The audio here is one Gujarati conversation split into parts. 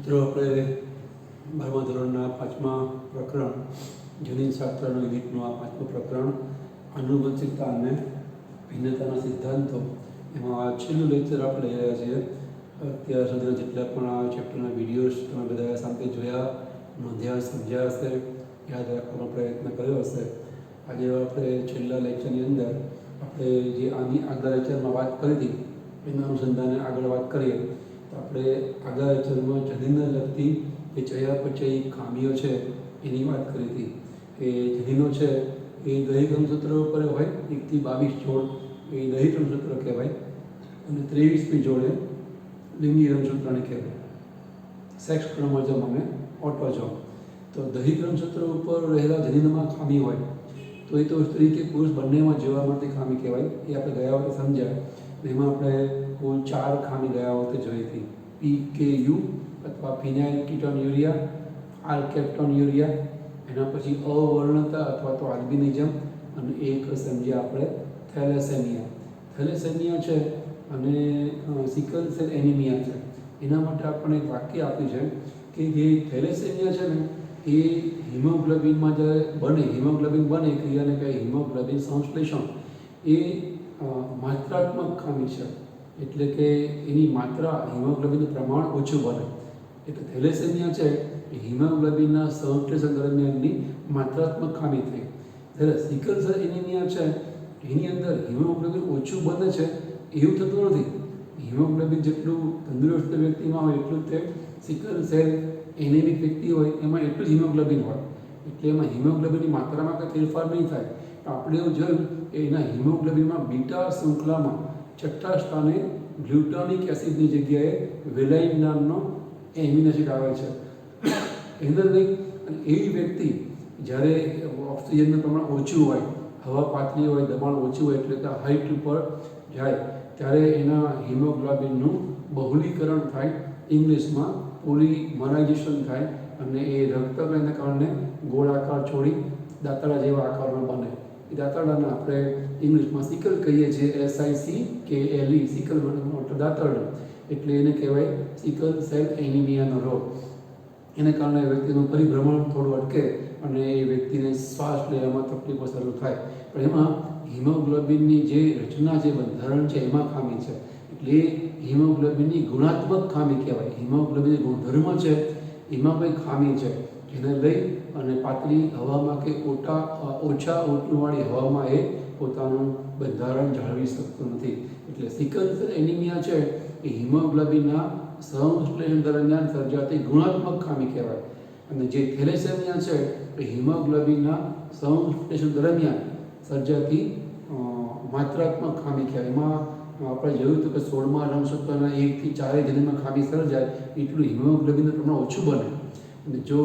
મિત્રો આપણે 12મા ધોરણના 5મા પ્રકરણ જનીનશાસ્ત્રનો યુનિટનું આ 5મું પ્રકરણ આનુવંશિકતા અને ભિન્નતાના સિદ્ધાંતો એમાં છેલ્લું લેક્ચર આપણે લઈ રહ્યા છીએ. અત્યાર સુધીના જેટલા પણ આ ચેપ્ટરના વિડીયોઝ તમે બધા શાંતિ જોયા, નોંધ્યા, સમજ્યા હશે, યાદ રાખવાનો પ્રયત્ન કર્યો હશે. આજે આપણે છેલ્લા લેક્ચરની અંદર આપણે જે આની આગલા લેક્ચરમાં વાત કરી હતી એના અનુસંધાને આગળ વાત કરીએ તો આપણે આગલા લેક્ચરમાં જનીનને લગતી જે ચયાપચયી ખામીઓ છે એની વાત કરી હતી કે જનીનો છે એ દૈહિક રંગસૂત્રો ઉપર હોય, 1 થી 22 જોડ એ દૈહિક રંગસૂત્ર કહેવાય અને 23મી જોડે લિંગી રંગસૂત્રને કહેવાય, સેક્સ ક્રોમોઝોમ અને ઓટોઝોમ. તો દૈહિક રંગસૂત્ર ઉપર રહેલા જનીનમાં ખામી હોય તો એ તો સ્ત્રી કે પુરુષ બંનેમાં જોવા મળતી ખામી કહેવાય. એ આપણે ગયા વખતે સમજ્યા. એમાં આપણે કુલ 4 ખામી ગયા વખતે જોઈ હતી. PKU અથવા ફિનાઇલ કીટોન્યુરિયા, આલ્કેપ્ટોન્યુરિયા, એના પછી અવર્ણતા અથવા તો આલ્બિનિઝમ, અને એક સમજ્યા આપણે થેલેસેમિયા. થેલેસેમિયા છે અને સિકલ સેલ એનિમિયા છે. એના માટે આપણે એક વાક્ય આપ્યું છે કે જે થેલેસેમિયા છે ને એ હિમોગ્લોબિનમાં જ્યારે હિમોગ્લોબિન બને ક્રિયાને કહે હિમોગ્લોબિન સંશ્લેષણ, એ માત્રાત્મક ખામી છે. એટલે કે એની માત્રા હિમોગ્લોબિનનું પ્રમાણ ઓછું બને. એટલે થેલેસેમિયા છે એ હિમોગ્લોબિનના સંશ્લેષણ દરમિયાનની માત્રાત્મક ખામી થઈ. જ્યારે સિકલ સેલ એનિમિયા છે એની અંદર હિમોગ્લોબિન ઓછું બને છે એવું થતું નથી. હિમોગ્લોબિન જેટલું તંદુરસ્ત વ્યક્તિમાં હોય એટલું તે સિકલ સેલ એનિમિક વ્યક્તિ હોય એમાં એટલું જ હિમોગ્લોબિન હોય. એટલે એમાં હિમોગ્લોબિનની માત્રામાં કંઈ ફેરફાર નહીં થાય. આપણે એવું જોયું કે એના હિમોગ્લોબિનમાં બીટા શૃંખલામાં 6થા સ્થાને ગ્લુટાનિક એસિડની જગ્યાએ વેલાઇન નામનો એમિનો એસિડ આવે છે. એના લઈ અને એવી વ્યક્તિ જ્યારે ઓક્સિજનનું પ્રમાણ ઓછું હોય, હવા પાતળી હોય, દબાણ ઓછું હોય, એટલે કે હાઇટ ઉપર જાય ત્યારે એના હિમોગ્લોબિનનું બહુલીકરણ થાય, ઇંગ્લિશમાં પોલિમરાઇઝેશન થાય અને એ રક્તકણના કારણે ગોળાકાર છોડી દાંતરડા જેવા આકારમાં બને. એ દાંતરડાને આપણે ઇંગ્લિશમાં સિકલ કહીએ છીએ, SICKLE, સિકલ દાંતરડું. એટલે એને કહેવાય સિકલ સેલ એનિમિયાનો રોગ. એને કારણે વ્યક્તિનું પરિભ્રમણ થોડું અટકે અને એ વ્યક્તિને શ્વાસ લેવામાં તકલીફો શરૂ થાય. પણ એમાં હિમોગ્લોબિનની જે રચના છે, બંધારણ છે, એમાં ખામી છે. એટલે એ હિમોગ્લોબિનની ગુણાત્મક ખામી કહેવાય. હિમોગ્લોબિન ગુણધર્મ છે એમાં કોઈ ખામી છે, જેને લઈ અને પાતળી હવામાં કે ઓછા ઓટવાળી હવામાં એ પોતાનું બંધારણ જાળવી શકતું નથી. એટલે સિકલ સેલ એનિમિયા છે એ હિમોગ્લોબિનના સંશ્લેષણ દરમિયાન સર્જાતી ગુણાત્મક ખામી કહેવાય. અને જે થેલેસેમિયા છે એ હિમોગ્લોબિનના સંશ્લેષણ દરમિયાન સર્જાતી માત્રાત્મક ખામી કહેવાય. એમાં આપણે જોયું હતું કે 16મા રંગસૂત્રના 1 થી 4 જનીનમાં ખામી સર્જાય એટલું હિમોગ્લોબિનનું પ્રમાણ ઓછું બને. અને જો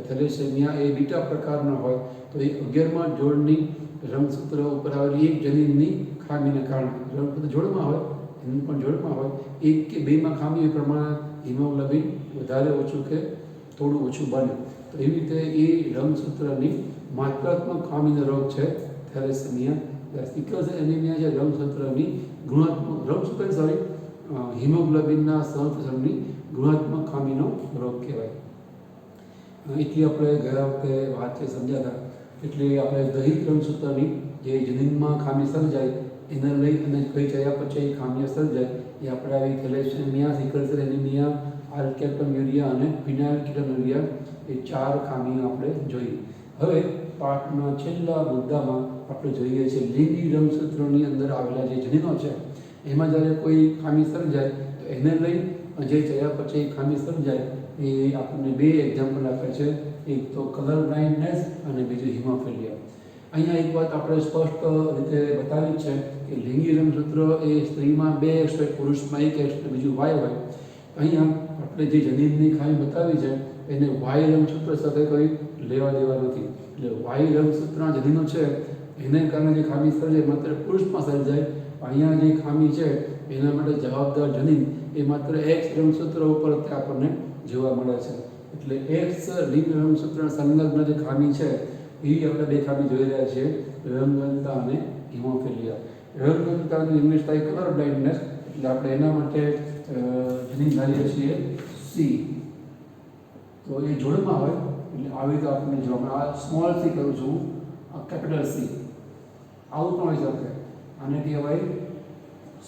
થેલેસેમિયા એ બીટા પ્રકારનો હોય તો એ 11મા જોડની રંગસૂત્ર ઉપર આવેલી એક જનીનની ખામીને કારણે, રંગસૂત્ર જોડમાં હોય જનીન પણ જોડમાં હોય, 1 કે 2માં ખામી એ પ્રમાણે હિમોગ્લોબિન વધારે ઓછું કે થોડું ઓછું બને. તો એવી રીતે એ રંગસૂત્રની માત્રાત્મક ખામીનો રોગ છે થેલેસેમિયા. સિકલ સેલ એનિમિયા છે રંગસૂત્રની હિમોગ્લોબિનના સંશ્લેષણની ગુણાત્મક ખામીનો રોગ કહેવાય. એટલી આપણે ગયા વખતે વાત છે સમજ્યા હતા. એટલે આપણે દૈહિક રંગસૂત્રની જે જનીનમાં ખામી સર્જાય એને લઈ અને કઈ ચયાપચયી ખામીઓ સર્જાય એ આપણે આવી થેલેસેમિયા, સિકલ સેલ એનિમિયા, આલ્કેપ્ટોન્યુરિયા અને ફિનાઇલ કીટોન્યુરિયા એ 4 ખામીઓ આપણે જોઈ. હવે પાઠના છેલ્લા મુદ્દામાં આપણે જોઈએ છીએ લિંગી રંગસૂત્રોની અંદર આવેલા જે જનીનો છે એમાં જ્યારે કોઈ ખામી સર્જાય તો એને લઈ જે ચયાપચયી ખામી સર્જાય એ આપણને 2 એક્ઝામ્પલ આપે છે. એક તો કલર બ્લાઇન્ડનેસ અને બીજું હિમોફિલિયા. અહીંયા એક વાત આપણે સ્પષ્ટ રીતે બતાવી છે કે લિંગી રંગસૂત્ર એ સ્ત્રીમાં 2 X હોય, પુરુષમાં 1 X અને બીજું Y હોય. અહીંયા આપણે જે જનીનની ખામી બતાવી છે એને Y રંગસૂત્ર સાથે કોઈ લેવા દેવા નથી. એટલે Y રંગસૂત્રના જનીનો છે એને કારણે જે ખામી સર્જાય માત્ર પુરુષમાં સર્જાય. અહીંયા જે ખામી છે એના માટે જવાબદાર જનીન એ માત્ર X રંગસૂત્ર ઉપર આપણને જોવા મળે છે. એટલે X લિંગ રંગસૂત્રના સંલગ્ન જે ખામી છે એ આપણે 2 ખામી જોઈ રહ્યા છીએ, રંગહીનતા અને હિમોફિલિયા. રંગહીનતાની ઇંગ્લિશ થાય કલર બ્લાઇન્ડનેસ. એટલે આપણે એના માટે જનીન ધારીએ છીએ C. તો એ જોડમાં હોય એટલે આવી રીતે આપણને જોવા મળે. આ સ્મોલ સી કરું છું, આ કેપિટલ સી, આવું પણ હોઈ શકે. આને કહેવાય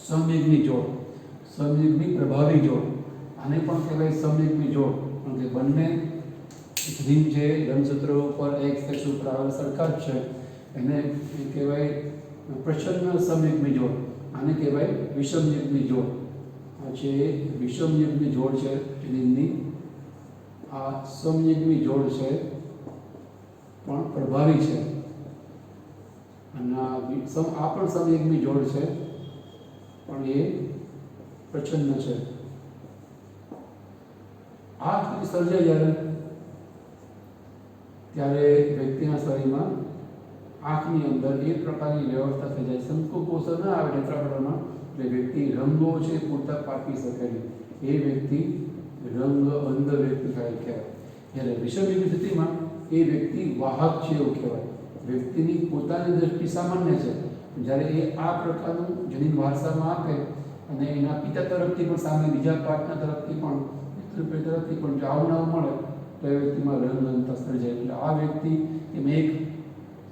સમયુગ્મી જોડ, સમયુગ્મી પ્રભાવી જોડ. આને પણ કહેવાય સમયુગ્મી જોડ, કારણ કે બંને રિંગ જે રંગસૂત્રો ઉપર એક્સ એક્સ ઉપર આવેલા સરખા જ છે, એને કહેવાય પ્રચ્છન્ન સમયુગ્મી જોડ. આને કહેવાય વિષમયુગ્મી જોડ. આ છે વિષમયુગ્મી જોડ છે રિંગની. આ સમયુગ્મી જોડ છે પણ પ્રભાવી છે, અને આ પણ સમયુગ્મી જોડ છે પણ એ પ્રચ્છન્ન છે. આ સ્થિતિ સર્જાય ત્યારે વ્યક્તિના શરીરમાં આંખની અંદર એ પ્રકારની વ્યવસ્થા થઈ જાય, સંકોચો ન આવે નેત્રપટલમાં, એટલે વ્યક્તિ રંગો છે પૂરતા પારખી શકે નહીં. એ વ્યક્તિ રંગ અંધ વ્યક્તિ કહેવાય. જ્યારે વિષમયુગ્મી સ્થિતિમાં એ વ્યક્તિ વાહક છે એવું કહેવાય. વ્યક્તિની પોતાની દ્રષ્ટિ સામાન્ય છે, જ્યારે એ આ પ્રકારનું જનીન વારસામાં આપે અને એના પિતા તરફથી પણ સામે બીજા પાર્ટનર તરફથી પણ તરફથી પણ જો આવું નવું મળે તો એ વ્યક્તિમાં રંગઅંધતા સર્જાય. એટલે આ વ્યક્તિ એમ એક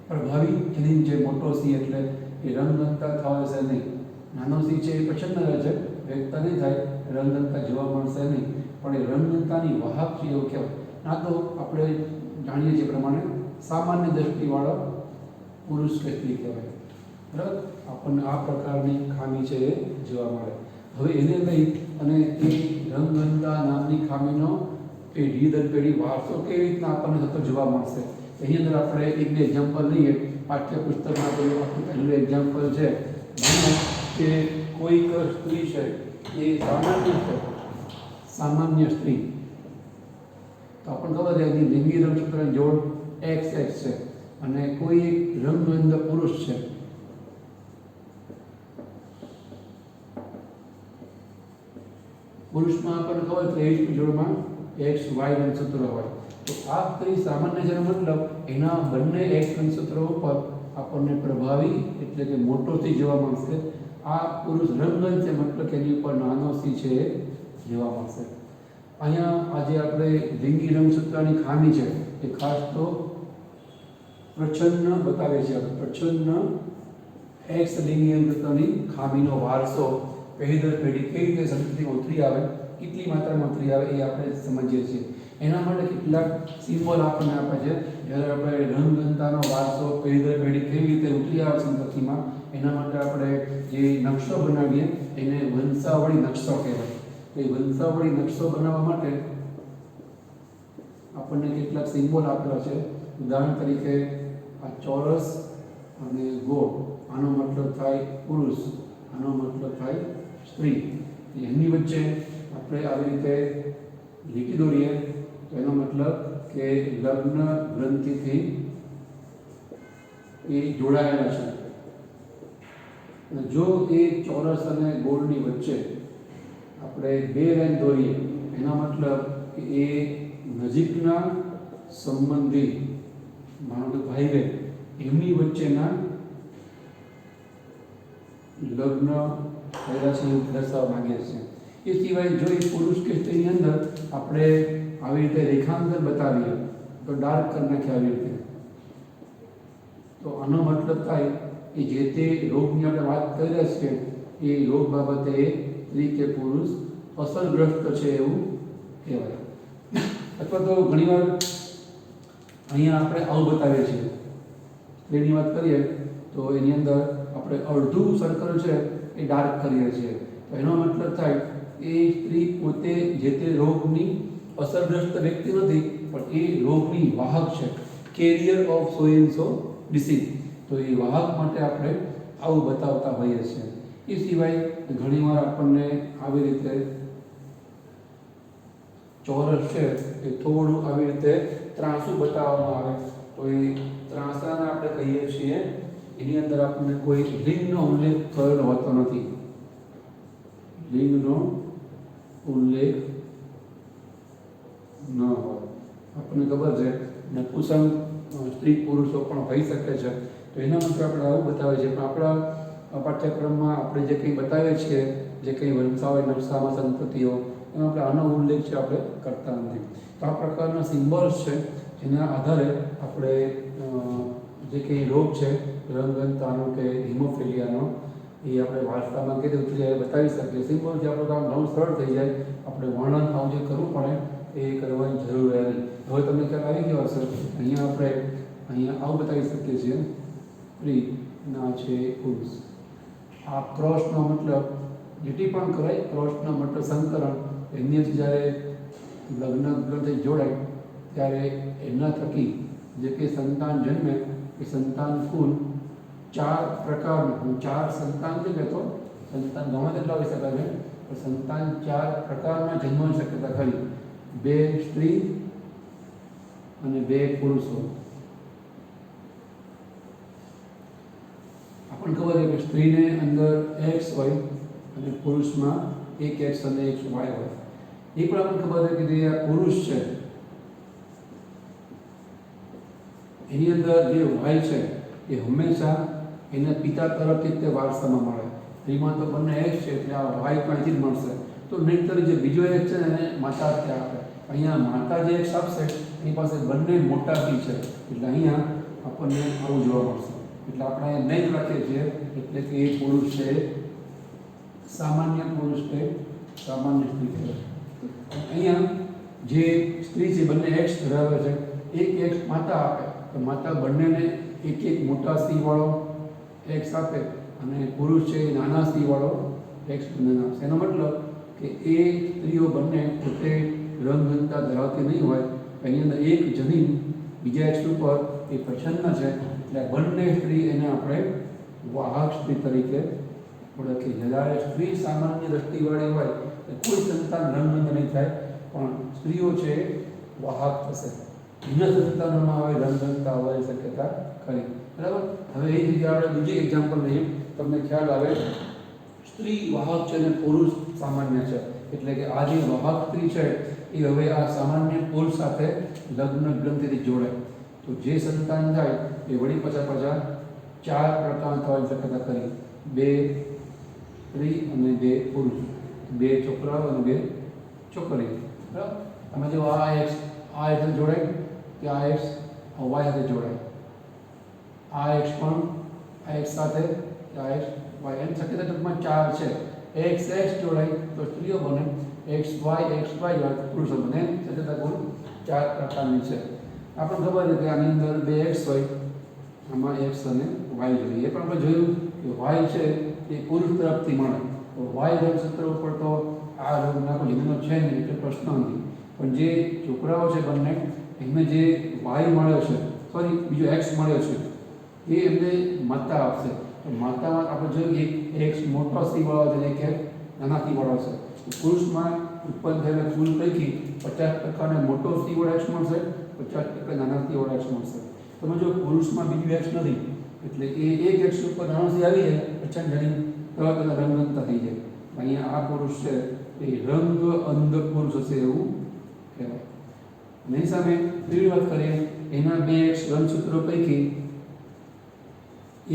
પ્રભાવી જનીન છે મોટો સી, એટલે એ રંગઅંધતા થશે નહીં. નાનો સી છે એ પ્રચ્છન્ન રહે છે, વ્યક્ત નહીં થાય, રંગઅંધતા જોવા મળશે નહીં, પણ એ રંગઅંધતાની વાહક છે એવું કહેવાય. ના તો આપણે જાણીએ છીએ પ્રમાણે સામાન્ય દ્રષ્ટિવાળો પુરુષ કે સ્ત્રી કહેવાય. બરાબર, આપણને આ પ્રકારની ખામી છે એ જોવા મળે. હવે એને લઈ અને એ રંગઅંધતા નામની ખામીનો પેઢી દર પેઢી વારસો કેવી રીતના આપણને થતો જોવા મળશે. એની અંદર આપણે એક બે એક્ઝામ્પલ લઈએ. પાઠ્યપુસ્તકમાં આપણું પહેલું એક્ઝામ્પલ છે કે કોઈક સ્ત્રી છે એ સામાન્ય સ્ત્રી, તો આપણને ખબર છે એની લિંગી રંગસૂત્રની જોડ એક્સ એક્સ છે, અને કોઈ રંગઅંધ પુરુષ છે. પુરુષમાં આપણને ખબર છે એવી જોડમાં એક્સ વાય રંગસૂત્ર હોય. તો આ સ્ત્રી સામાન્ય છે, મતલબ એના બંને એક્સ રંગસૂત્રો ઉપર આપણને પ્રભાવી એટલે કે મોટોથી જોવા મળશે. આ પુરુષ રંગઅંધ છે, મતલબ કે એની ઉપર નાનો સી છે એ જોવા મળશે. અહીંયા આજે આપણે લિંગી રંગસૂત્રની ખામી છે એ ખાસ તો પ્રચ્છન્ન બતાવે છે. પ્રચ્છન્ન એક્સ લિંગી રંગસૂત્રની ખામીનો વારસો પેઢી દર પેઢી કઈ રીતે સંસ્કૃતિમાં ઉતરી આવે, કેટલી માત્રામાં ઉતરી આવે એ આપણે સમજીએ છીએ. એના માટે કેટલાક સિમ્બોલ આપણને આપે છે. જ્યારે આપણે રંગઅંધતાનો વારસો પેઢી દર પેઢી કેવી રીતે ઉતરી આવે સંસ્કૃતિમાં, એના માટે આપણે જે નકશો બનાવીએ એને વંશાવળી નકશો કહેવાય. એ વંશાવળી નકશો બનાવવા માટે આપણને કેટલાક સિમ્બોલ આપેલા છે. ઉદાહરણ તરીકે આ ચોરસ અને ગોળ, આનો મતલબ થાય પુરુષ, આનો મતલબ થાય સ્ત્રી. એમની વચ્ચે આપણે આવી રીતે લીટી દોરીએ તો એનો મતલબ કે લગ્ન ગ્રંથિથી એ જોડાયેલા છે. જો એ ચોરસ અને ગોળની વચ્ચે આપણે બે લાઈન દોરીએ એનો મતલબ કે એ નજીકના સંબંધી, માનો કે ભાઈ બહેન, એમની વચ્ચેના લગ્ન થયેલા છે એવું દર્શાવવા માંગે છે. એ સિવાય જો એ પુરુષ કે સ્ત્રીની અંદર આપણે આવી રીતે રેખાંકન બતાવીએ તો ડાર્ક કરી નાખીએ આવી રીતે, તો આનો મતલબ થાય કે જે તે રોગની આપણે વાત કરી રહ્યા છીએ એ રોગ બાબતે સ્ત્રી કે પુરુષ અસરગ્રસ્ત છે એવું કહેવાય. અથવા તો ઘણીવાર અહીંયા આપણે આવું બતાવીએ છીએ. સ્ત્રીની વાત કરીએ તો એની અંદર આપણે અડધું સર્કલ છે એ ડાર્ક કરીએ છીએ, તો એનો મતલબ થાય એ સ્ત્રી પોતે જે તે રોગની અસરગ્રસ્ત વ્યક્તિ નથી, પણ એ રોગની વાહક છે, carrier of so and so disease. તો એ વાહક માટે આપણે આવું બતાવતા હોઈએ છીએ. એ સિવાય ઘણીવાર આપણને આવી રીતે ચોરસ છે એ થોડું આવી રીતે ત્રાંસું બતાવવામાં આવે, તો એ ત્રાંસાને આપણે કહીએ છીએ એની અંદર આપણને કોઈ લિંગનો ઉલ્લેખ થયેલો હોતો નથી. લિંગનો ઉલ્લેખ ન હોય. આપણને ખબર છે નપુંસક સ્ત્રી પુરુષો પણ હોઈ શકે છે, તો એના માટે આપણે આવું બતાવે છે. પણ આપણા પાઠ્યક્રમમાં આપણે જે કંઈ બતાવીએ છીએ, જે કંઈ વંશાવળી નકશામાં સંપત્તિઓ, એમાં આપણે આનો ઉલ્લેખ છે આપણે કરતા નથી. તો આ પ્રકારના સિમ્બોલ્સ છે જેના આધારે આપણે જે કંઈ રોગ છે રંગહીનતાનો કે હિમોફિલિયાનો એ આપણે વારસામાં કે રીતે બતાવી શકીએ. સિમ્બોલથી આપણું કામ ઘણું સરળ થઈ જાય. આપણે વર્ણન આવું જે કરવું પડે એ કરવાની જરૂર રહે નહીં. હવે તમને ખ્યાલ આવી ગયો હશે. અહીંયા આવું બતાવી શકીએ છીએ સ્ત્રી ના છે પુરુષ. આ ક્રોસનો મતલબ જેટી પણ કરાય. ક્રોસનો મતલબ સંકરણ. એમની જ્યારે લગ્ન ગ્રંથિ જોડાય ત્યારે એમના થકી જે કંઈ સંતાન જન્મે એ સંતાન કુલ 4 પ્રકારનું. હું 4 સંતાન નથી કહેતો, સંતાન ગમે તેટલા હોઈ શકે છે, પણ સંતાન 4 પ્રકારમાં જન્મવાની શક્યતા ખરી. 2 સ્ત્રી અને 2 પુરુષો. આપણને ખબર છે કે સ્ત્રીને અંદર એક્સ હોય અને પુરુષમાં એક એક્સ અને એક વાય હોય. એ પણ આપણને ખબર છે કે જે આ પુરુષ છે એની અંદર જે વાય છે એ હંમેશા એના પિતા તરફથી તે વારસામાં મળે. સ્ત્રીમાં તો બંને એક્સ છે એટલે આ વાય પાસેથી જ મળશે. તો નહીંતર જે બીજો એક છે એને માતા ત્યાં આપે. અહીંયા માતા જે એક્સ આપશે એની પાસે બંને મોટા પી છે એટલે અહીંયા આપણને આવું જોવા મળશે. એટલે આપણે નહીં રાખીએ છીએ એટલે કે એ પુરુષ છે સામાન્ય પુરુષ કે સામાન્ય સ્ત્રી કહેવાય. અહીંયા જે સ્ત્રી છે બંને એક્સ ધરાવે છે. એક એક્સ માતા આપે તો માતા બંનેને એક મોટા સી વાળો એક્સ આપે અને પુરુષ છે નાના સી વાળો એક્સ બંનેને આપશે. એનો મતલબ કે એ સ્ત્રીઓ બંને પોતે રંગહીનતા ધરાવતી નહીં હોય. એની અંદર એક જનીન બીજા એક્સ ઉપર એ પ્રસન્ન છે એટલે બંને સ્ત્રી એને આપણે વાહક સ્ત્રી તરીકે ઓળખીએ. જ્યારે સ્ત્રી સામાન્ય દ્રષ્ટિવાળી હોય કોઈ સંતાન રંગહીન નહીં થાય, પણ સ્ત્રીઓ છે વાહક થશે. બીજા સંતાનોમાં હવે રંગહીનતા આવવાની શક્યતા ખરી. બરાબર. હવે એ રીતે આપણે બીજી એક્ઝામ્પલ લઈએ તમને ખ્યાલ આવે. સ્ત્રી વાહક છે અને પુરુષ સામાન્ય છે એટલે કે આ જે વાહક સ્ત્રી છે એ હવે આ સામાન્ય પુરુષ સાથે લગ્ન ગ્રંથિથી જોડાય તો જે સંતાન થાય એ વળી પાછા 4 પ્રકાર થવાની શક્યતા ખરી. 2 સ્ત્રી અને 2 પુરુષ. 2 છોકરાઓ અને 2 છોકરીઓ. બરાબર. તમે જો આ એક્સ આ એક્સ જોડાય કે આ એક્સ વાય સાથે જોડાય. આ એક્સ પણ આ એક્સ સાથે આ એક્સ વાય એમ શક્યતા ટૂંકમાં 4 છે. એક્સ એક્સ જોડાય તો સ્ત્રીઓ બને, એક્સ વાય જોડાય તો પુરુષો બને. શક્યતા કુલ 4 પ્રકારની છે. આપણને ખબર છે કે આની અંદર 2 એક્સ હોય, આમાં એક્સ અને વાય જોઈએ. એ પણ આપણે જોયું કે વાય છે એ પુરુષ તરફથી મળે તો વાય રંગસૂત્ર ઉપર તો આ રોગના કોઈ જન્મ છે નહીં એટલે પ્રશ્ન નથી. પણ જે છોકરાઓ છે બંને એમને જે વાય મળ્યો છે, સોરી બીજો એક્સ મળ્યો છે એ એમને માતા આપશે. તો માતામાં આપણે જોયું એક એક્સ મોટો સી વાળો છે કે નાના સી વાળો છે. પુરુષમાં ઉત્પન્ન થયેલા કુલ પૈકી 50% મોટો સી વાળો એક્સ મળશે, 50% નાના સી વાળો એક્સ મળશે. તમે જો પુરુષમાં બીજું એક્સ નથી એટલે એ એક એક્સ ઉપર નાનો સી આવી જાય પછી જણી તરત એના રંગહીનતા થઈ જાય. અહીંયા આ પુરુષ છે એ રંગ અંધ પુરુષ હશે એવું કહેવાય. એની સામે બીજી વાત કરીએ એના 2 એક્સ રંગસૂત્રો પૈકી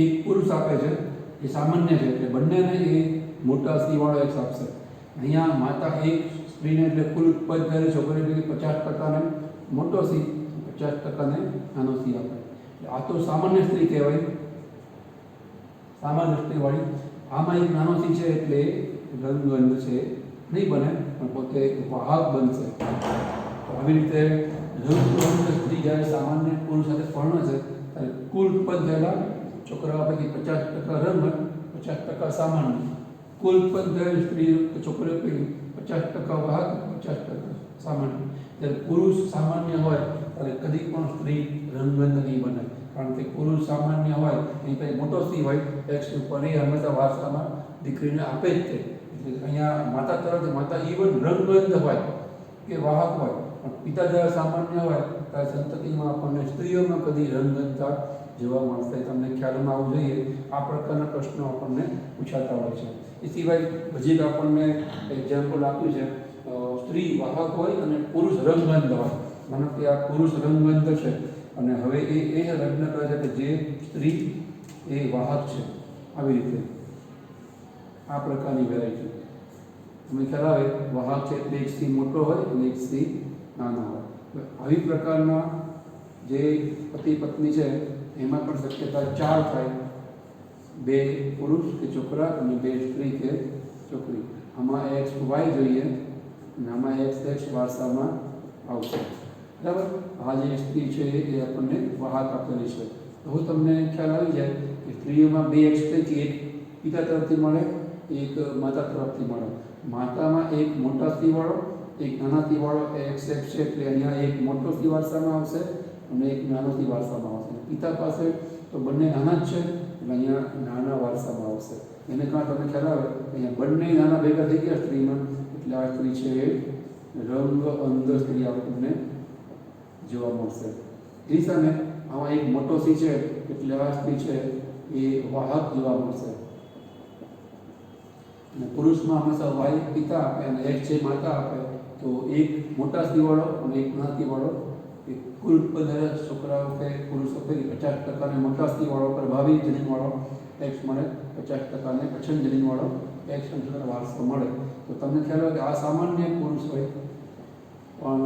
એક પુરુષ આપે છે એ સામાન્ય છે એટલે બંનેને એ મોટા સી વાળો એક્સ આપશે. અહીંયા માતા એક સ્ત્રીને એટલે કુલ ઉત્પન્ન થયેલી છોકરી પૈકી 50% ને મોટો સી, 50% ને નાનો સી આપે. આ તો સામાન્ય સ્ત્રી કહેવાય, સામાન્ય સ્ત્રીવાળી. આમાં એક નાનો સી છે એટલે રંગગંધ છે નહીં બને પણ પોતે વાહક બનશે. તો આવી રીતે રંગગંધ સ્ત્રી જ્યારે સામાન્ય પુરુષ સાથે પરણે છે ત્યારે કુલ ઉત્પન્ન થયેલા છોકરાઓ પૈકી 50% રંગ, 50% સામાન્ય. કુલ ઉત્પન્ન થયેલી સ્ત્રી છોકરીઓ પૈકી 50% વાહક, 50% સામાન્ય. જ્યારે પુરુષ સામાન્ય હોય ત્યારે કદી પણ સ્ત્રી રંગગંધ નહીં બને કારણ કે પુરુષ સામાન્ય હોય એની પાસે મોટો સી હોય એક્સ ઉપર એ હંમેશા વારસામાં દીકરીને આપે જ તે. એટલે અહીંયા માતા તરફથી માતા ઇવન રંગગંધ હોય કે વાહક હોય પણ પિતા જ્યારે સામાન્ય હોય ત્યારે સંતતિમાં આપણને સ્ત્રીઓમાં કદી રંગગંધતા જોવા મળશે. તમને ખ્યાલમાં આવવું જોઈએ. આ પ્રકારના પ્રશ્નો આપણને પૂછાતા હોય છે. એ સિવાય હજી એક આપણને એક્ઝામ્પલ આપ્યું છે સ્ત્રી વાહક હોય અને પુરુષ રંગગંધ હોય. માનો કે આ પુરુષ રંગગંધ છે અને હવે એ લગ્ન કરે છે કે જે સ્ત્રી એ વાહક છે. આવી રીતે આ પ્રકારની વેરાયટી તમને ખ્યાલ આવે. વાહક છે એટલે એક સી મોટો હોય અને એક સી નાનો હોય. આવી પ્રકારના જે પતિ પત્ની છે એમાં પણ શક્યતા 4 થાય, 2 પુરુષ કે છોકરા અને 2 સ્ત્રી કે છોકરી. આમાં XY જોઈએ અને આમાં XX વારસામાં આવશે. બરાબર. આ જે સ્ત્રી છે એ આપણને વાહક આપેલી છે. તો હું તમને ખ્યાલ આવી જાય કે સ્ત્રીઓમાં 2 X પૈકી એક પિતા તરફથી મળે, એક માતા તરફથી મળે. માતામાં એક મોટા સ્ત્રીવાળો, એક નાના સ્ત્રીવાળો XX છે, એટલે અહીંયા એક મોટો સ્ત્રી વારસામાં આવશે અને એક નાનો સ્ત્રી વારસામાં આવશે. પિતા પાસે તો બંને નાના જ છે એટલે અહીંયા નાના વારસામાં આવશે. એને કારણે તમને ખ્યાલ આવે અહીંયા બંને નાના ભેગા થઈ ગયા સ્ત્રીમાં, એટલે આ સ્ત્રી છે એ રંગ અંધ સ્ત્રી આપણને જોવા મળશે. એ સામે આમાં એક મોટો સી છે એટલે આ સ્ત્રી છે એ વાહક જોવા મળશે. અને પુરુષમાં હંમેશા વાય પિતા આપે અને એક છે માતા આપે, તો એક મોટા સ્ત્રીવાળો અને એક નાના સ્ત્રીવાળો. કુલ બધા છોકરાઓ કે પુરુષો પૈકી 50% ને મોટા સ્ત્રીવાળો પ્રભાવી જનીનવાળો X મળે, 50% ને અછન જનીનવાળો X અંશનો વારસો મળે. તો તમને ખ્યાલ હોય કે આ સામાન્ય પુરુષ હોય, પણ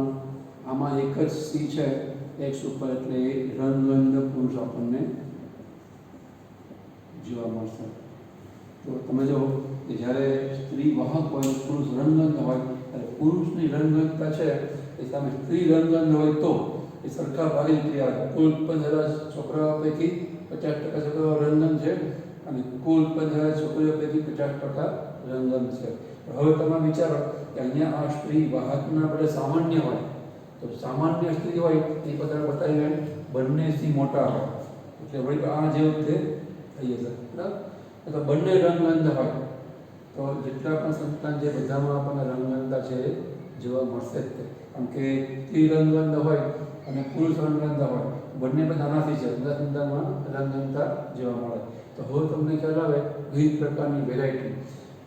આમાં એક જ સી છે X ઉપર, એટલે રંગઅંધ પુરુષ આપણને જોવા મળશે. તો તમે જો કે જ્યારે સ્ત્રી વાહક હોય, પુરુષ રંગઅંધ હોય, ત્યારે પુરુષની રંગઅંધતા છે એ સામે સ્ત્રી રંગઅંધ હોય તો એ સરખા ભાગે ક્રિયા. કુલ 15 છોકરાઓ પૈકી 50% છોકરાઓ રંગઅંધ છે અને કુલ 15 છોકરીઓ પૈકી 50% રંગઅંધ છે. હવે તમે વિચારો કે અહીંયા આ સ્ત્રી વાહકના આપણે સામાન્ય હોય, તો સામાન્ય સ્ત્રી હોય એ બધા બતાવીને બંને સી મોટા હોય, એટલે વળી આ જેવું તે થઈ જશે. બરાબર. તો બંને રંગઅંધ હોય તો જેટલા પણ સંતાન છે બધામાં આપણને રંગઅંધતા છે એ જોવા મળશે જ. કારણ કે સ્ત્રી રંગઅંધ હોય અને પુરુષ રંગઅંધ હોય, બંને પણ નાનાથી છે, બધા સંતાનમાં રંગઅંધતા જોવા મળે. તો હવે તમને ખ્યાલ આવે વિવિધ પ્રકારની વેરાયટી.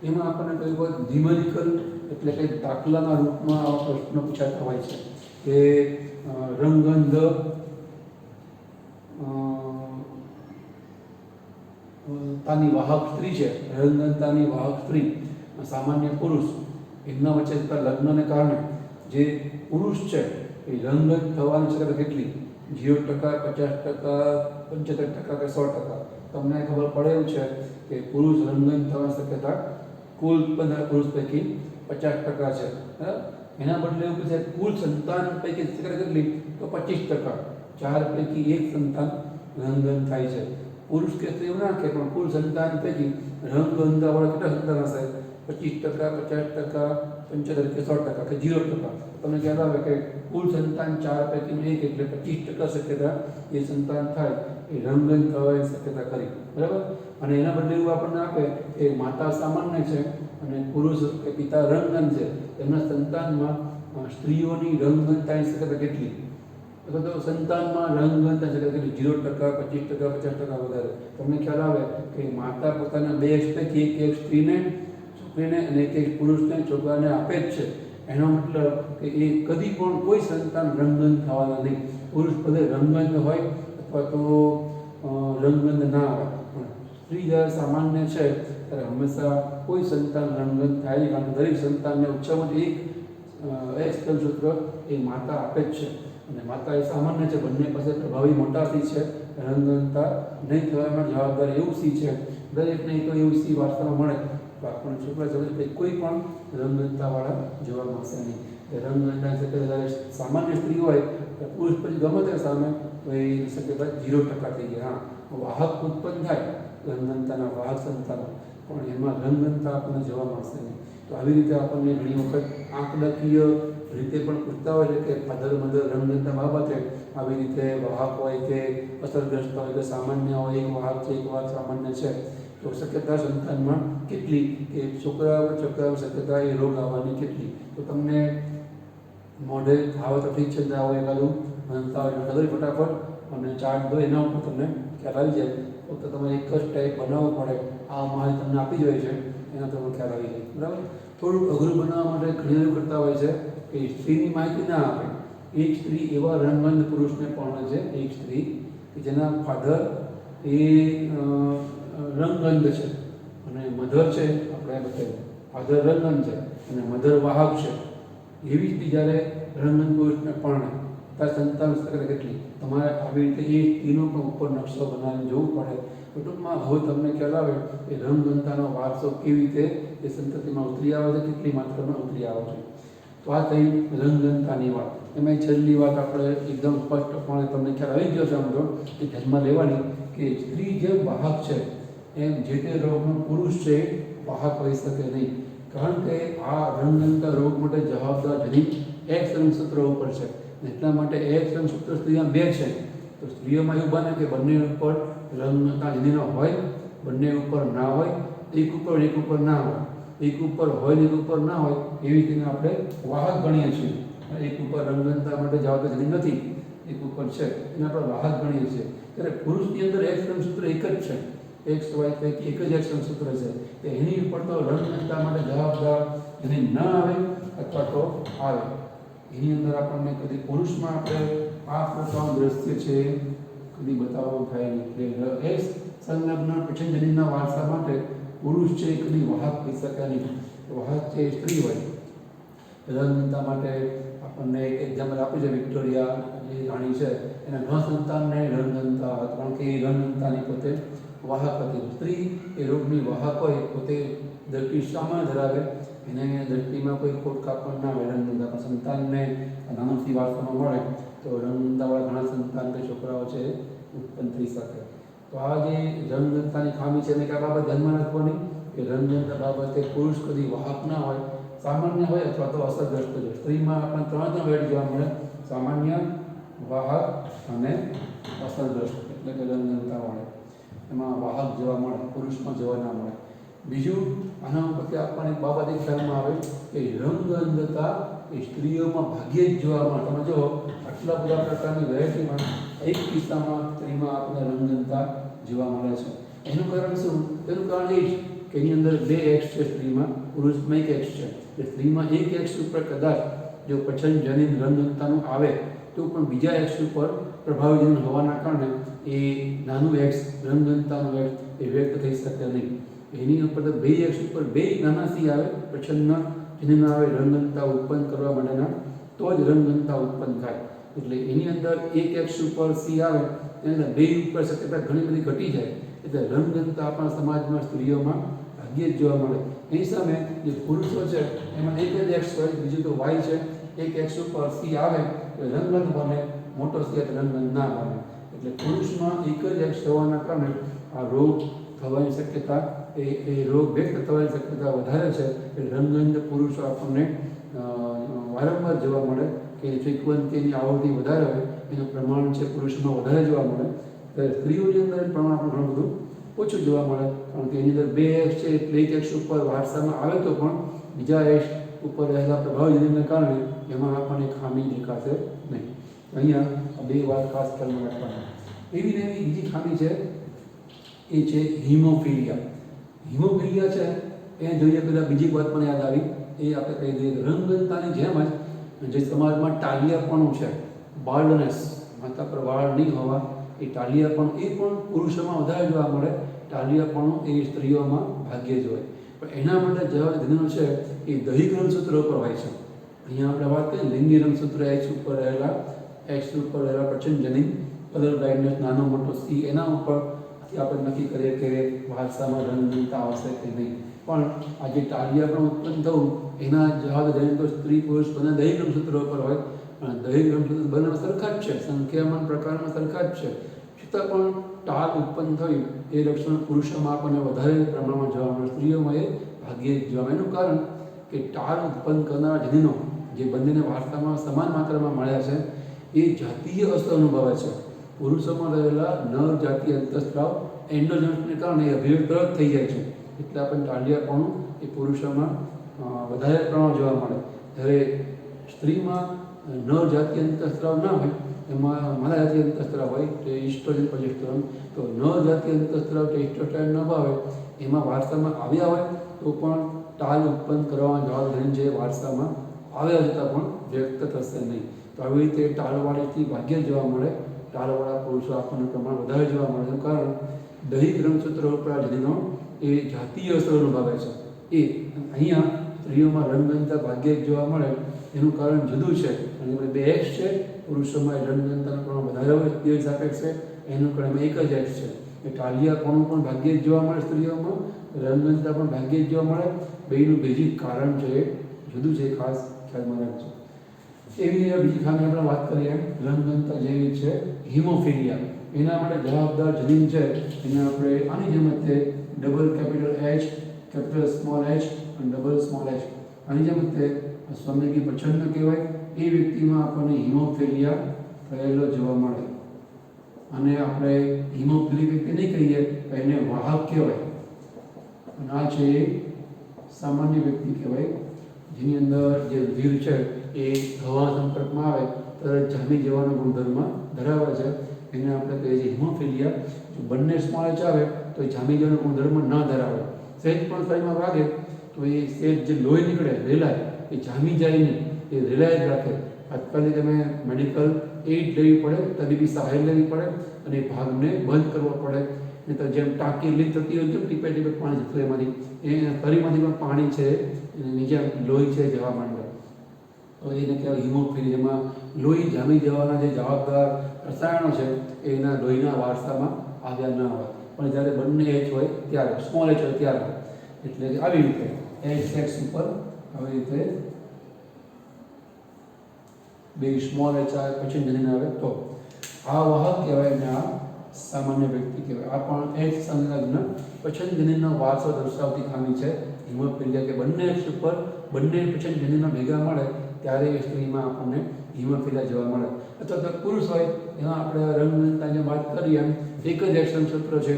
એમાં આપણને કોઈ વખત ન્યુમેરિકલ એટલે કે દાખલાના રૂપમાં આવા પ્રશ્નો પૂછાતા હોય છે કે રંગઅંધ તાની વાહક સ્ત્રી છે, રંગઅંધતાની વાહક સ્ત્રી, સામાન્ય પુરુષ, એમના વચ્ચે થતા લગ્નને કારણે જે પુરુષ છે એ રંગઅંધ થવાની શક્યતા કેટલી? 0%, 50%, 75% કે 100%. તમને ખબર પડે એવું છે કે પુરુષ રંગઅંધ થવાની શક્યતા કુલ 15 પુરુષ પૈકી 50% છે. એના બદલે એવું કહે છે કુલ સંતાન પૈકી શક્યતા કેટલી? તો 25%. 4 પૈકી 1 સંતાન રંગઅંધ થાય છે. પુરુષ કે સ્ત્રી એવું ના કે, પણ કુલ સંતાન પૈકી રંગઅંધવાળા કેટલા સંતાન હશે? 25%, 50%, 75% કે 100% કે 0%. તમને ખ્યાલ આવે કે કુલ સંતાન 4 પૈકીનું 1 એટલે 25% શક્યતા એ સંતાન થાય એ રંગઅંધ થવાની શક્યતા ખરી. બરાબર. અને એના બદલે એવું આપણને આપે કે માતા સામાન્ય છે અને પુરુષ કે પિતા રંગઅંધ છે, એમના સંતાનમાં સ્ત્રીઓની રંગઅંધતાની શક્યતા કેટલી? અથવા તો સંતાનમાં રંગઅંધતાની શક્યતા કેટલી? 0%, 25%, 50% વધારે. તમને ખ્યાલ આવે કે માતા પોતાના 2 X પૈકી એક સ્ત્રીને, છોકરીને અને એક પુરુષને, છોકરાને આપે જ છે. એનો મતલબ કે એ કદી પણ કોઈ સંતાન રંગઅંધ થવાના નહીં. પુરુષ ભલે રંગઅંધ હોય અથવા તો રંગઅંધ ના હોય, પણ સ્ત્રી જ્યારે સામાન્ય છે ત્યારે હંમેશા કોઈ સંતાન રંગઅંધ થાય નહીં, કારણ કે દરેક સંતાનને ઓછામાં એક X સૂત્ર એ માતા આપે જ છે. અને માતા એ સામાન્ય છે, બંને પાસે પ્રભાવી મોટા સી છે, રંગઅંધતા નહીં થવામાં જવાબદાર એવું સી છે. દરેક નહીં તો એવું સી વારસામાં મળે તો આપણને છોકરા સમજ કોઈ પણ રંગઅંધતાવાળા જોવા મળશે નહીં. રંગઅંધતા શક્યતા સામાન્ય સ્ત્રી હોય તો પુરુષ પછી ગમે તે સામે તો એ શક્યતા 0% થઈ ગયા. હા, વાહક ઉત્પન્ન થાય રંગઅંધતાના વાહક સંતાનો, પણ એમાં રંગઅંધતા આપણને જોવા મળશે નહીં. તો આવી રીતે આપણને ઘણી વખત આંકડાકીય રીતે પણ પૂછતા હોય છે કે ફાધર મધર રંગઅંધતા બાબતે આવી રીતે વાહક હોય કે અસરગ્રસ્ત હોય કે સામાન્ય હોય, એક વાહક છે એક વાહક સામાન્ય છે, તો શક્યતા સંતાનમાં કેટલી કે છોકરાઓ શક્યતા એ રોગ આવવાની કેટલી? તો તમને મોઢે આવે તો ઠીક છે, ના હોય એકાદું ભણતા હોય ખબર ફટાફટ અને ચાર્ટ દો એના ઉપર તમને ખ્યાલ આવી જાય. તો તમારે એક જ ટાઈપ બનાવવું પડે. આ માહિતી તમને આપી જ હોય છે, એના તમને ખ્યાલ આવી જાય. બરાબર. થોડુંક અઘરું બનાવવા માટે ઘણી એવું કરતા હોય છે કે સ્ત્રીની માહિતી ના આપે. એક સ્ત્રી એવા રંગઅંધ પુરુષને પરણે છે, એક સ્ત્રી કે જેના ફાધર એ રંગઅંધ છે અને મધર છે, આપણે બતાવ્યું ફાધર રંગઅંધ છે અને મધર વાહક છે. એવી સ્ત્રી જ્યારે રંગઅંધ પુરુષને પરણે તાર સંતાન શક્યતા કેટલી, તમારે આવી રીતે એ સ્ત્રીનો પણ ઉપર નકશો બનાવીને જોવું પડે. તો ટૂંકમાં હવે તમને ખ્યાલ આવે કે રંગગનતાનો વારસો કેવી રીતે એ સંતતિમાં ઉતરી આવે છે, કેટલી માત્રામાં ઉતરી આવે છે. તો આ થઈ રંગગનતાની વાત. એમાં છેલ્લી વાત આપણે એકદમ સ્પષ્ટપણે તમને ખ્યાલ આવી ગયો છે સમજો કે ધ્યાનમાં લેવાની કે સ્ત્રી જે વાહક છે એમ જે તે રોગનો પુરુષ છે વાહક હોઈ શકે નહીં. કારણ કે આ રંગગનતા રોગ માટે જવાબદાર જનીન એક્સ રંગસૂત્ર ઉપર છે. એટલા માટે એક્સ રંગસૂત્ર સ્ત્રીમાં 2 છે. તો સ્ત્રીઓમાં એવું બને કે બંને ઉપર રંગગનતા જનીનો હોય, બંને ઉપર ના હોય, એક ઉપર ના હોય, એક ઉપર હોય ને એક ઉપર ના હોય, એવી રીતે આપણે વાહક ગણીએ છીએ. એક ઉપર રંગગનતા માટે જવાબદાર જનીન નથી, એક ઉપર છે એને આપણે વાહક ગણીએ છીએ. ત્યારે પુરુષની અંદર એક્સ રંગસૂત્ર એક જ છે, એક્સ વાય પૈકી એક જ એક્સ રંગસૂત્ર છે. કે એની ઉપર તો રંગગનતા માટે જવાબદાર જનીન ન આવે અથવા તો આવે. એની અંદર આપણને કદી પુરુષમાં આપણે આ પ્રકારનું દ્રશ્ય છે કદી બતાવવાનું થાય નહીં. એક્સ સંલગ્ન પછીન જનીનના વારસા માટે પુરુષ છે એ કદી વાહક થઈ શકે નહીં. વાહક છે એ સ્ત્રી હોય. રંગગનતા માટે આપણને એક એક્ઝામ્પલ આપ્યું છે, વિક્ટોરિયા જે રાણી છે એના 9 સંતાનને રંગગનતા હતા, કારણ કે એ રંગગનતાની પોતે વાહક હતી. સ્ત્રી એ રોગની વાહક હોય, પોતે દ્રષ્ટિ સામાન્ય ધરાવે, એને દ્રષ્ટિમાં કોઈ ખોટ કાપડ ના હોય. રંગગનતા પણ સંતાનને નાનોથી વારસામાં મળે તો રંગગનતાવાળા ઘણા સંતાન કે છોકરાઓ છે ઉત્પન્ન થઈ શકે. તો આ જે રંગગનતાની ખામી છે એને કયા બાબત ધ્યાનમાં રાખવાની કે રંગગનતા બાબતે પુરુષ કદી વાહક ના હોય, સામાન્ય હોય અથવા તો અસરગ્રસ્ત હોય. સ્ત્રીમાં આપણને 3 વેડ જોવા મળે, સામાન્ય, વાહક અને અસરગ્રસ્ત, એટલે કે રંગગનતા મળે. એમાં વાહક જોવા મળે, પુરુષમાં જોવા ના મળે. બીજું આના ઉપરથી આપણને એક બાબત એક ખ્યાલમાં આવે કે રંગગનતા એ સ્ત્રીઓમાં ભાગ્યે જ જોવા મળે. તમે જો આટલા બધા પ્રકારની વેરાયટીમાં એક કિસ્સામાં સ્ત્રીમાં આપણને રંગગનતા જોવા મળે છે. એનું કારણ શું? એનું કારણ એ જ કે એની અંદર 2 એક્સ છે સ્ત્રીમાં, પુરુષમાં 1 એક્સ છે. એ સ્ત્રીમાં 1 એક્સ ઉપર કદાચ જો પછન જનીન રંગગનતાનું આવે તો પણ બીજા એક્સ ઉપર પ્રભાવી જનીન હોવાના કારણે એ નાનું એક્સ રંગગનતાનું એક્સ એ વ્યક્ત થઈ શકે નહીં. એની ઉપર તો 2 એક્સ ઉપર 2 નાના સી આવે, પછનના જનીન આવે રંગગનતા ઉત્પન્ન કરવા માટેના, તો જ રંગગનતા ઉત્પન્ન થાય. એટલે એની અંદર 1 એક્સ ઉપર સી આવે એને 2 ઉપર શક્યતા ઘણી બધી ઘટી જાય. એટલે રંગગનતા આપણા સમાજમાં સ્ત્રીઓમાં ભાગ્યે જ જોવા મળે. એની સામે જે પુરુષો છે એમાં 1 જ એક્સ હોય, બીજું તો વાય છે. 1 એક્સ ઉપર સી આવે તો રંગગન બને, મોટો સી એટલે રંગગન ના બને. એટલે પુરુષમાં 1 જ એક્સ હોવાના કારણે આ રોગ થવાની શક્યતા એ રોગ વ્યક્ત થવાની શક્યતા વધારે છે. એ રંગગન પુરુષો આપણને વારંવાર જોવા મળે કે ફ્રીક્વન્સીની આવૃત્તિ વધારે હોય, એનું પ્રમાણ છે પુરુષમાં વધારે જોવા મળે. ત્યારે સ્ત્રીઓની અંદર પ્રમાણ આપણને ઘણું બધું ઓછું જોવા મળે, કારણ કે એની અંદર 2 એક્સ છે એટલે 1 એક્સ ઉપર વારસામાં આવે તો પણ બીજા એક્સ ઉપર રહેલા પ્રભાવી જનીનને કારણે એમાં આપણને ખામી દેખાશે નહીં. અહીંયા 2 વાત ખાસ ધ્યાનમાં રાખવાની. એવી ને એવી બીજી ખામી છે એ છે હિમોફિલિયા. હિમોફિલિયા છે એ જોઈએ પહેલાં બીજી વાત પણ યાદ આવી, એ આપણે કહી દઈએ કે રંગગનતાની જેમ જ જે સમાજમાં ટાલિયાપણું છે, બાલ્ડનેસ, માથા પર વાળ નહીં હોવા, એ ટાલિયાપણું એ પણ પુરુષોમાં વધારે જોવા મળે. ટાલિયાપણું એ સ્ત્રીઓમાં ભાગ્યે જ હોય. પણ એના માટે જવાબ જનીનો છે એ દૈહિક રંગસૂત્ર ઉપર હોય છે. અહીંયા આપણે વાત કરીએ લિંગી રંગસૂત્ર એક્સ ઉપર રહેલા પછન જનીન, કલર બ્લાઇન્ડનેસ, નાનો મોટો સી, એના ઉપરથી આપણે નક્કી કરીએ કે વારસામાં રંગગનતા આવશે કે નહીં. પણ આ જે ટાલિયાપણ ઉત્પન્ન થવું એના જવાબ જનીન તો સ્ત્રી પુરુષ બંને દૈહિક રંગસૂત્ર ઉપર હોય. અને દૈહિક રંગસૂત્ર બંને સરખા જ છે, સંખ્યામાન પ્રકારમાં સરખા જ છે, છતાં પણ ટાલ ઉત્પન્ન થયું એ લક્ષણ પુરુષોમાં આપણને વધારે પ્રમાણમાં જોવા મળે, સ્ત્રીઓમાં એ ભાગ્યે જ જોવા મળે. એનું કારણ કે ટાલ ઉત્પન્ન કરનારા જનીનો જે બંનેને વારસામાં સમાન માત્રામાં મળ્યા છે એ જાતીય અસ્ત્ર અનુભવે છે. પુરુષોમાં રહેલા નર જાતીય અંતઃસ્ત્રાવ એન્ડોજન્સને કારણે અભિવ્યક્ત તરત થઈ જાય છે. એટલે આપણને ટાલિયાપણું એ પુરુષોમાં વધારે પ્રમાણ જોવા મળે. જ્યારે સ્ત્રીમાં નર જાતીય અંતઃસ્ત્રાવ ના હોય, એમાં માદા જાતીય અંતઃસ્ત્રાવ હોય, તે ઇસ્ટ્રોજન પ્રોજેસ્ટેરોન. તો નર જાતીય અંતઃસ્ત્રાવ ટેસ્ટોસ્ટેરોન ન હોય, એમાં વારસામાં આવ્યા હોય તો પણ ટાલ ઉત્પન્ન કરવાના જવાબ જનીન જે વારસામાં આવ્યા છતાં પણ વ્યક્ત થશે નહીં. તો આવી રીતે ટાળવાળીથી ભાગ્ય જોવા મળે. ટાળવાળા પુરુષો આપણને પ્રમાણ વધારે જોવા મળે. એનું કારણ દૈહિક રંગસૂત્ર ઉપર જનીનો એ જાતીય અસર અનુભવે છે. એ અહીંયા સ્ત્રીઓમાં રંગગનતા ભાગ્યે જ જોવા મળે. એનું કારણ જુદું છે. અને 2 એક્સ છે પુરુષોમાં રંગઘનતાનું પ્રમાણ વધારે હોય સ્ત્રીઓ સાપેક્ષે, એનું પણ એક જ એક્સ છે. એ ટાલિયાપણું પણ ભાગ્યે જ જોવા મળે સ્ત્રીઓમાં, રંગઘનતા પણ ભાગ્યે જ જોવા મળે. બેયનું બેઝિક કારણ છે એ જુદું છે, ખાસ ખ્યાલમાં રાખજો. એવી રીતે બીજી ખામી આપણે વાત કરીએ રંગઘનતા જેવી છે હિમોફિલિયા. એના માટે જવાબદાર જનીન છે એને આપણે આની જેમ જ તે double capital H, capital small h અને ડબલ સ્મોલ h આની જેમ જ તે સ્વમેગી પ્રચ્છન્ન કહેવાય. એ વ્યક્તિમાં આપણને હિમોફિલિયા થયેલો જોવા મળે. અને આપણે હિમોફિલિક વ્યક્તિ નહીં કહીએ તો એને વાહક કહેવાય. અને આ છે એ સામાન્ય વ્યક્તિ કહેવાય, જેની અંદર જે રુધિર છે એ હવા સંપર્કમાં આવે તરત જામી જવાનો ગુણધર્મ ધરાવે છે. એને આપણે કહીએ છીએ હિમોફિલિયા. જો બંને સ્મોલ h આવે તો એ જામી જવાનો ગુણધર્મ ન ધરાવે. સહેજ પણ શરીરમાં વાગે તો એ સહેજ જે લોહી નીકળે રેલાય એ જામી જાય નહીં, એ રેલાય જ રાખે. તાત્કાલિક તમે મેડિકલ એઇડ લેવી પડે, તબીબી સહાય લેવી પડે અને એ ભાગને બંધ કરવો પડે. નહીં તો જેમ ટાંકી લીક થતી હોય છે ટીપે ટીપે પાણી જતું એમાંથી, એ શરીરમાંથી પણ પાણી છે એને નીચે લોહી છે જવા માંડે. તો એને કહેવાય હિમોફિલિયા. એમાં લોહી જામી જવાના જે જવાબદાર રસાયણો છે એ એના લોહીના વારસામાં આવ્યા ન હોય, પણ જ્યારે બંને એચ હોય ત્યારે, સ્મોલ h હોય ત્યારે. એટલે કે આવી રીતે એચ સેક્સ ઉપર આવી રીતે બે સ્મોલ h આવે પછી જનીન આવે તો આ વાહક કહેવાય ને આ સામાન્ય વ્યક્તિ કહેવાય. આ પણ એચ સંલગ્ન પછન જનીનનો વારસો દર્શાવતી ખામી છે હિમોફિલિયા, કે બંને એક્સ ઉપર બંને પછન જનીનો ભેગા મળે ત્યારે એ સ્ત્રીમાં આપણને હિમોફિલિયા જોવા મળે. અથવા તો પુરુષ હોય એમાં આપણે રંગઘનતાની વાત કરીએ એમ એક જ એક્શન સૂત્ર છે,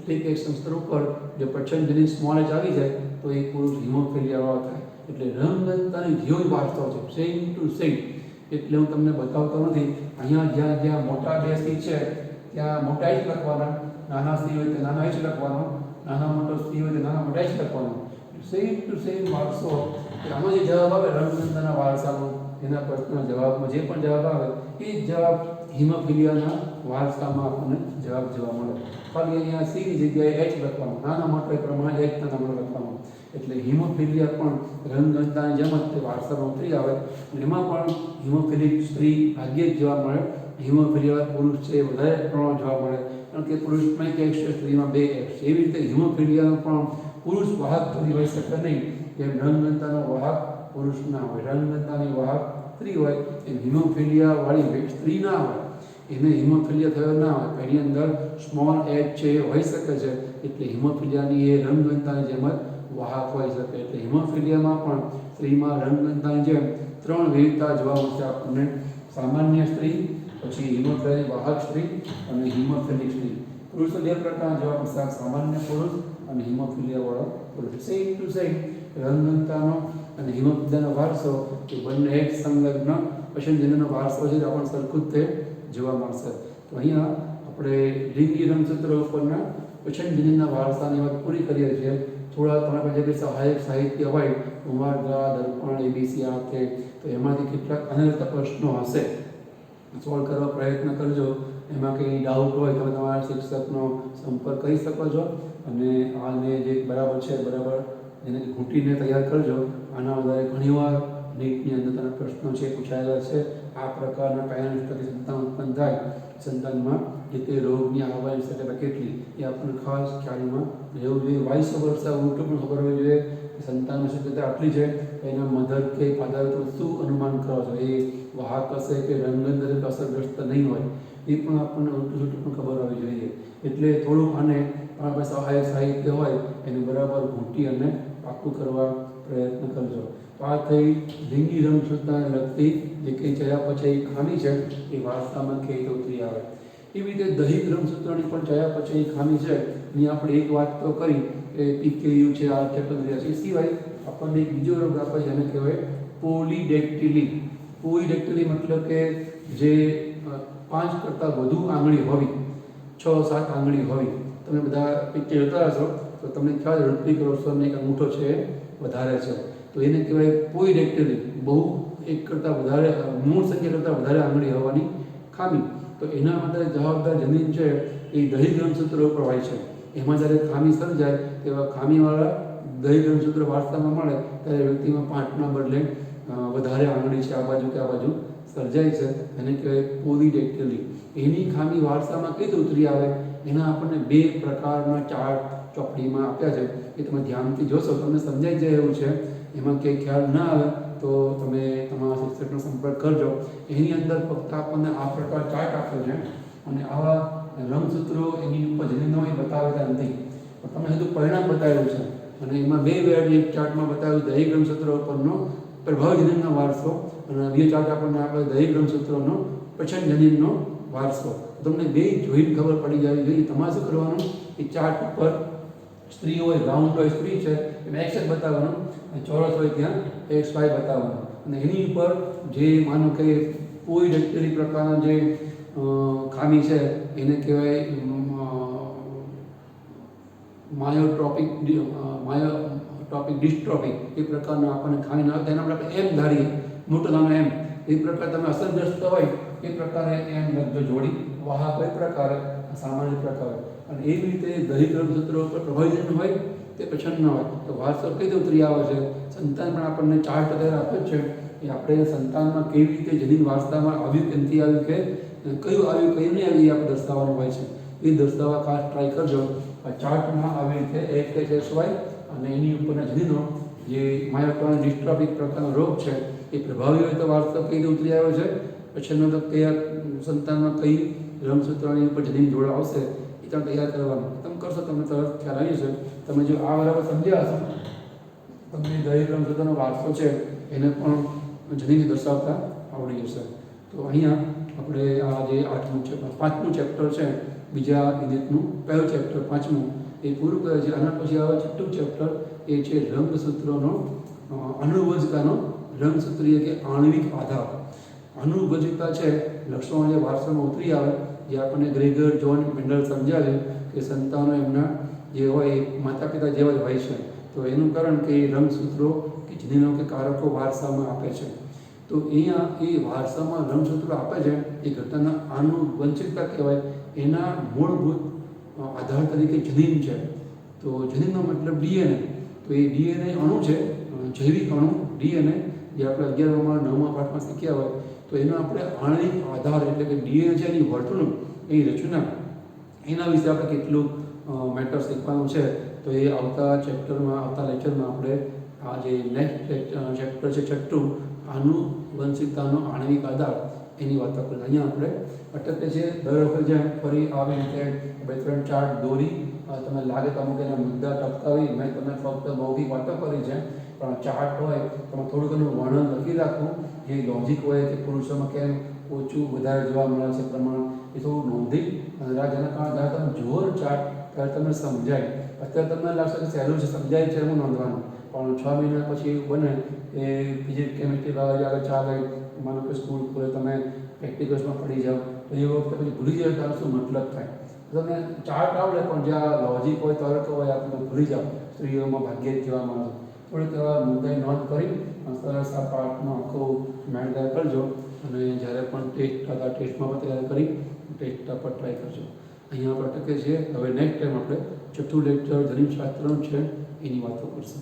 એક એક્શન સૂત્ર ઉપર જો પછન જનીન સ્મોલ h આવી જાય તો એ પુરુષ હિમોફિલિયાવાળો થાય. એટલે રંગઘનતાની જેવો જ વારસો છે, સેમ ટુ સેમ. એટલે હું તમને બતાવતો નથી. અહીંયા જ્યાં જ્યાં મોટા બે સી છે ત્યાં મોટા જ લખવાના, નાના સી હોય તો નાના જ લખવાનો, નાના મોટો સી હોય તો નાના મોટા જ લખવાનો. સેમ ટુ સેમ વારસો. આનો જે જવાબ આવે રંગઘનતાના વારસાનો, એના પ્રશ્નના જવાબમાં જે પણ જવાબ આવે એ જ જવાબ હિમોફિલિયાના વારસામાં આપણને જવાબ જોવા મળે. ખાલી અહીંયા સીની જગ્યાએ h લખવાનો, નાના મોટા એ પ્રમાણે h નાના મોટા લખવાનો. એટલે હિમોફિલિયા પણ રંગઘનતાની જેમ જ તે વારસામાં ઉતરી આવે. અને એમાં પણ હિમોફિલિક સ્ત્રી ભાગ્યે જ જોવા મળે. હિમોફિલિયા પુરુષ છે વધારે પ્રમાણમાં જોવા મળે, કારણ કે પુરુષમાં એક એક્સ છે, સ્ત્રીમાં બે એક્સ. એવી રીતે હિમોફિલિયાનો પણ પુરુષ વાહક ધરી હોઈ શકે નહીં. જેમ રંગઘનતાનો વાહક પુરુષ ના હોય, રંગઘનતાની વાહક સ્ત્રી હોય, એમ હિમોફિલિયા વાળી સ્ત્રી ના હોય, એને હિમોફિલિયા થયો ના હોય. એની અંદર સ્મોલ h છે એ હોઈ શકે છે. એટલે હિમોફિલિયાની એ રંગઘનતાની જેમ જ વાહક હોઈ શકે. એટલે હિમોફિલિયામાં પણ સ્ત્રીમાં રંગઘનતાની જેમ ત્રણ વિવિધતા જોવા મળશે આપણને: સામાન્ય સ્ત્રી, પછી હિમોફિલિયાની વાહક સ્ત્રી અને હિમોફિલિક સ્ત્રી. પુરુષો બે પ્રકારના જોવા મળશે: સામાન્ય પુરુષ અને હિમોફિલિયા વાળો પુરુષ. સેમ ટુ સેમ રંગઘનતાનો અને હિમોફિલિયાનો વારસો એ બંને એક સંલગ્ન પસંદગીનો વારસો છે, આપણને સરખું જ તે જોવા મળશે. તો અહીંયા આપણે લિંગી રંગસૂત્ર ઉપરના પસંદગીના વારસાની વાત પૂરી કરીએ છીએ. થોડા તમારા પાસે જે સહાયક સાહિત્ય હોય, ઉમારગા, દર્પણ, એબીસી આ તે, તો એમાંથી કેટલાક અનર્થ પ્રશ્નો હશે, સોલ્વ કરવા પ્રયત્ન કરજો. એમાં કંઈ ડાઉટ હોય તો તમારા શિક્ષકનો સંપર્ક કરી શકો છો. અને આને જે બરાબર છે બરાબર એને ઘૂંટીને તૈયાર કરજો. આના વધારે ઘણીવાર નીટની અંદર તેના પ્રશ્નો છે પૂછાયેલા છે. આ પ્રકારના પેરેન્ટ્સ થકી સંતાન ઉત્પન્ન થાય, સંતાનમાં જે તે રોગની આવવાની શક્યતા કેટલી એ આપણને ખાસ ખ્યાલમાં રહેવું જોઈએ. વાઇસ વર્ષા ઉલટું પણ ખબર હોવી જોઈએ કે સંતાનની શક્યતા આટલી છે, એના મધર કે ફાધર તો શું અનુમાન કરો છો, એ વાહક હશે કે રંગઘનતાથી અસરગ્રસ્ત નહીં હોય, એ પણ આપણને ઉલટું સુલટું પણ ખબર હોવી જોઈએ. એટલે થોડુંક આને આપણા પાસે સહાયક સાહિત્ય હોય એને બરાબર ઘૂંટી અને પાકું કરવા પ્રયત્ન કરજો. તો આ થઈ લિંગી રંગસૂત્રને લગતી જે કંઈ ચયાપચય ખામી છે એ વારસામાં કઈ રીતે ઉતરી આવે. એવી રીતે દૈહિક રંગસૂત્રની પણ ચયાપચય ખામી છે. એની આપણે એક વાત તો કરી કે PKU છે, આર્થ્રોપોડિયા છે. એ સિવાય આપણને એક બીજો રોગ આપે છે, એને કહેવાય પોલીડેક્ટિલી. પોલીડેક્ટિલી મતલબ કે જે 5 કરતાં વધુ આંગળી હોવી, 6-7 આંગળી હોવી. તમે બધા પિક્ચર જોતા હશો તો તમને ખ્યાલ ઋત્વિક રોશનનો એક અંગૂઠો છે વધારે છે, તો એને કહેવાય પોલીડેક્ટિલી. બહુ એક કરતાં વધારે, મૂળ સંખ્યા કરતાં વધારે આંગળી હોવાની ખામી. તો એના માટે જવાબદાર જનીન છે એ દૈહિક રંગસૂત્ર ઉપર હોય છે. એમાં જ્યારે ખામી સર્જાય તેવા ખામીવાળા દૈહિક રંગસૂત્ર વારસામાં મળે ત્યારે વ્યક્તિમાં 5ના બદલે વધારે આંગળી છે આ બાજુ કે આ બાજુ સર્જાય છે એને કહેવાય પોલીડેક્ટિલી. એની ખામી વારસામાં કઈ રીતે ઉતરી આવે એના આપણને 2 પ્રકારના ચાર્ટ ચોપડીમાં આપ્યા છે. એ તમે ધ્યાનથી જોશો તમને સમજાઈ જાય એવું છે. એમાં કંઈ ખ્યાલ ના આવે તો તમે તમારા શિક્ષકનો સંપર્ક કરજો. એની અંદર ફક્ત આપણને આ પ્રકાર ચાર્ટ આપ્યો છે અને આવા રંગસૂત્રો એની ઉપર જનીનો એ બતાવેલા નથી, પણ તમે હજુ પરિણામ બતાવેલું છે. અને એમાં 2 વેરાયટી, એક ચાર્ટમાં બતાવ્યું દૈહિક રંગસૂત્રો ઉપરનો પ્રભાવ જનીનનો વારસો અને બીજો ચાર્ટ આપણને આપણે દૈહિક રંગસૂત્રોનો પછન જનીનનો વારસો. તમને 2 જોઈને ખબર પડી જવી જોઈએ. તમારે શું કરવાનું, એ ચાર્ટ ઉપર સ્ત્રી હોય, રાઉન્ડ હોય સ્ત્રી છે એમાં એક્સ બતાવવાનું, અને ચોરસ હોય ત્યાં XY બતાવવાનું. અને એની ઉપર જે માનો કે પોલીડેક્ટિલી પ્રકારના જે ખામી છે એને કહેવાય માયોટ્રોપિક ડિસ્ટ્રોફિક. એ પ્રકારના આપણને ખામી ના આવે એના આપણે એમ ધારીએ, મોટો નાનો એમ. એ પ્રકાર તમે અસરગ્રસ્ત હોય એ પ્રકારે એમ લખજો જોડી, વાહક કોઈ પ્રકારે, સામાન્ય પ્રકારે. અને એવી રીતે દૈહિક રંગસૂત્રો ઉપર પ્રભાવિત હોય તે પછન ન હોય તો વારસો કઈ રીતે ઉતરી આવે છે. સંતાન પણ આપણને ચાર્ટ અત્યારે આપે જ છે એ આપણે સંતાનમાં કેવી રીતે જનીન વારસામાં આવ્યું, કેમથી આવ્યું, કે કયું આવ્યું કયું નહીં આવ્યું એ આપણે દર્શાવવાનું હોય છે. એ દર્શાવવા ખાસ ટ્રાય કરજો. આ ચાર્ટમાં આવી રીતે XY અને એની ઉપરના જનીનો જે માયોટ્રોપિક ડિસ્ટ્રોફિક પ્રકારનો રોગ છે એ પ્રભાવી હોય તો વારસો કઈ રીતે ઉતરી આવ્યો છે, પછીનો તો કયા સંતાનમાં કઈ રંગસૂત્રોની ઉપર જનીન જોડ આવશે એ તમે તૈયાર કરવાનું. તમે કરશો તમને તરત ખ્યાલ આવી જશે. તમે જો આ બરાબર સમજ્યા હશો તમને દૈહિક રંગસૂત્રનો વારસો છે એને પણ જનીનથી દર્શાવતા આવડી જશે. તો અહીંયા આપણે આ જે 5મું ચેપ્ટર છે બીજા યુનિટનું પહેલું ચેપ્ટર 5મું એ પૂરું કરે છે. આના પછી આવે 6મું ચેપ્ટર, એ છે રંગસૂત્રોનો આનુવંશિકતાનો રંગસૂત્રીય કે આણ્વિક આધાર. આનુવંશિકતા છે લક્ષણો જે વારસામાં ઉતરી આવે, જે આપણને ગ્રેગર જોન મેન્ડલ સમજાવ્યું કે સંતાનો એમના જે હોય એ માતા પિતા જેવા જ હોય છે. તો એનું કારણ કે એ રંગસૂત્રો કે જનીનો કે કારકો વારસામાં આપે છે. તો અહીંયા એ વારસામાં રંગસૂત્રો આપે છે એ ઘટનાના આનુવંશિકતા કહેવાય. એના મૂળભૂત આધાર તરીકે જનીન છે. તો જનીનનો મતલબ DNA. તો એ DNA અણુ છે, જૈવિક અણુ DNA, જે આપણે 11માં 9મા પાઠમાં શીખ્યા હોય. તો એનો આપણે આણ્વિક આધાર એટલે કે DNA છે એની વર્તણૂક, એની રચના, એના વિશે આપણે કેટલું મેટર શીખવાનું છે. તો એ આવતા ચેપ્ટરમાં, આવતા લેક્ચરમાં આપણે આ જે નેક્સ્ટ ચેપ્ટર છે 6મું આનુવંશિકતાનો આણ્વિક આધાર એની વાતો કરીએ. અહીંયા આપણે અટકે છે. દર વખતે જેમ ફરી આવી રીતે 2-3 ચાર્ટ દોરી તમને લાગે તો અમુક એના મુદ્દા ટપકાવી. મેં તમને ફક્ત મૌખિક વાતો કરી છે, પણ ચાર્ટ હોય તમે થોડું ઘણું વર્ણન લખી રાખવું. જે લોજિક હોય કે પુરુષોમાં કેમ ઓછું વધારે જોવા મળે છે પ્રમાણ, એ થોડું નોંધી અને જેના કારણે જ્યારે તમે જુઓ ચાર્ટ ત્યારે તમને સમજાય. અત્યારે તમને લાગશે કે સહેલું છે, સમજાય છે એનું નોંધવાનું, પણ 6 મહિના પછી એવું બને કે ફિઝિક્સ કેમિસ્ટ્રી આગળ ચાલે, માનો કે સ્કૂલ ખોલે, તમે પ્રેક્ટિકલ્સમાં પડી જાઓ તો એ વખતે પછી ભૂલી જાય ત્યારે શું મતલબ થાય. તમે ચાર્ટ આવડે પણ જ્યાં લોજિક હોય, તર્ક હોય, આ તમે ભૂલી જાઓ. સ્ત્રીઓમાં ભાગ્યે જ જોવા મળે. થોડીક મુદ્દાની નોંધ કરી સરસ આ પાઠનો આખો મેળ કરજો. અને જ્યારે પણ ટેસ્ટમાં પણ તૈયાર કરી ટેસ્ટ પર ટ્રાય કરજો. અહીંયા આપણે અટકે છીએ. હવે નેક્સ્ટ ટાઈમ આપણે 6થું લેક્ચર જનીનશાસ્ત્રનું છે એની વાતો કરશું.